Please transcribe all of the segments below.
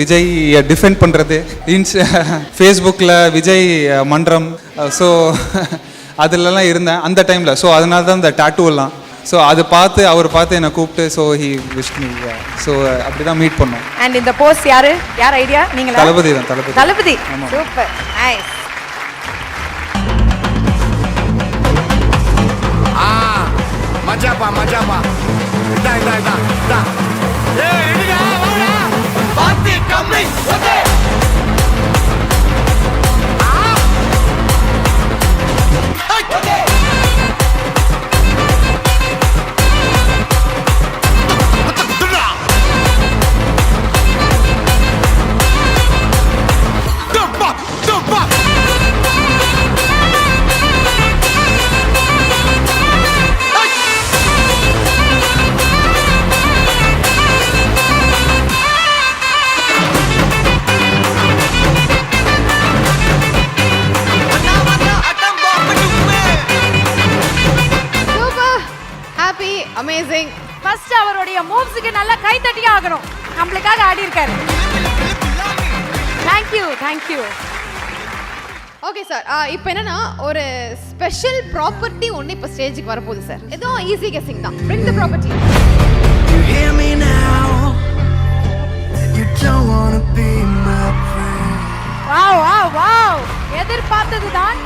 Vijay defend பண்ணுறது ஃபேஸ்புக்கில் விஜய் மன்றம் ஸோ அதிலலாம் இருந்தேன் அந்த டைமில். ஸோ அதனால தான் இந்த டாட்டூலாம். ஸோ அது பார்த்து அவர் பார்த்து என்னை கூப்பிட்டு so he wish me. So அப்படி தான் மீட் பண்ணோம். அண்ட் இந்த போஸ்ட் யார் ஐடியா? நீங்களா? தளபதி தான். தளபதி சூப்பர் நைஸ். மஜாப்பா இதா ஏய் எடுடா வாடா பாத்தி கம்மி ஓகே ஓகே அமேசிங். ஃபர்ஸ்ட் அவருடைய மூவ்ஸ்க்கு நல்லா கை தட்டி ஆகணும். நம்மளுக்காக ஆடி இருக்காரு. Thank you. ஓகே சார், இப்போ என்னன்னா ஒரு ஸ்பெஷல் ப்ராப்பர்ட்டி ஒன்று இப்போ ஸ்டேஜுக்கு வரப்போகுது சார். ஏதோ ஈஸி கெஸ்ஸிங் தான். Bring the property. You hear me now. You don't want to be my friend. Wow. எதிர்பார்த்ததுதான்.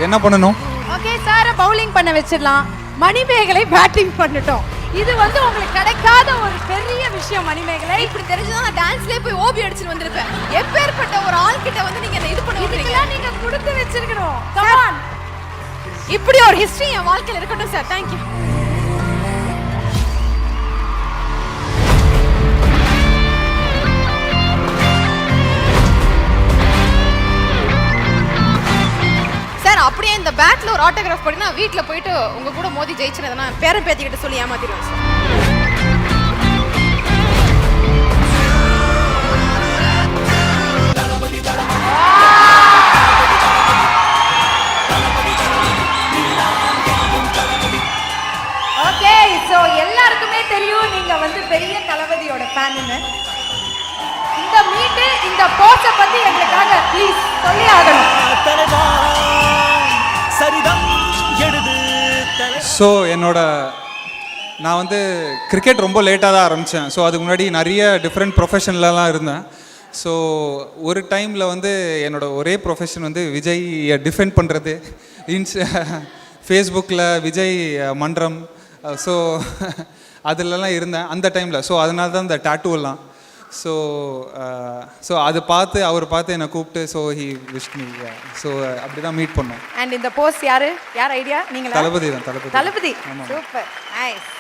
என்ன பண்ணணும்? ஓகே சார், பவுலிங் பண்ண வச்சிடலாம். மணிமேகலை பேட்டிங் பண்ணிட்டோம். இது வந்து உங்களுக்கு கிடைக்காத ஒரு பெரிய விஷயம். மணிமேகலை இப்படி தெரிஞ்சுதான் நான் டான்ஸ்லயே போய் ஓபி அடிச்சிட்டு வந்திருப்பேன். எப்பேற்பட்ட ஒரு ஆள் கிட்ட வந்து நீங்க இது பண்ணுவீங்க? நீங்க கொடுத்து வச்சிருக்கணும். Come on. இப்படி ஒரு ஹிஸ்டரி என் வாழ்க்கையில இருக்கட்டும் சார். Thank you. அப்படியே இந்த பேட்ல ஒரு ஆட்டோகிராஃப் பண்ணி நான் வீட்ல போயிட்டு உங்க கூட மோதி ஜெயிச்சிரேன்னா பேரன் பேத்திக்கிட்ட சொல்லி ஏமாத்திடுவேன் சார். ஓகே, சோ எல்லாருக்குமே தெரியும் நீங்க வந்து பெரிய தளபதியோட ஃபேன்னு. இந்த மீட் இந்த போஸ்ட பத்தி எங்களுக்காக ப்ளீஸ் சொல்லி ஆகணும். ஸோ நான் வந்து கிரிக்கெட் ரொம்ப லேட்டாக தான் ஆரம்பித்தேன். ஸோ அதுக்கு முன்னாடி நிறைய டிஃப்ரெண்ட் ப்ரொஃபஷன்லலாம் இருந்தேன். ஸோ ஒரு டைமில் வந்து என்னோட ஒரே ப்ரொஃபஷன் வந்து விஜய் டிஃபெண்ட் பண்ணுறது ஃபேஸ்புக்கில் விஜய் மன்றம் ஸோ அதிலலாம் இருந்தேன் அந்த டைமில். ஸோ அதனால தான் இந்த டாட்டூலாம். ஸோ அது பார்த்து அவர் பார்த்து என்னை கூப்பிட்டு so he wish me. So அப்படி தான் மீட் பண்ணோம். அண்ட் இந்த போஸ்ட் யார் ஐடியா? நீங்களா? தளபதி தான். தளபதி சூப்பர் நைஸ்.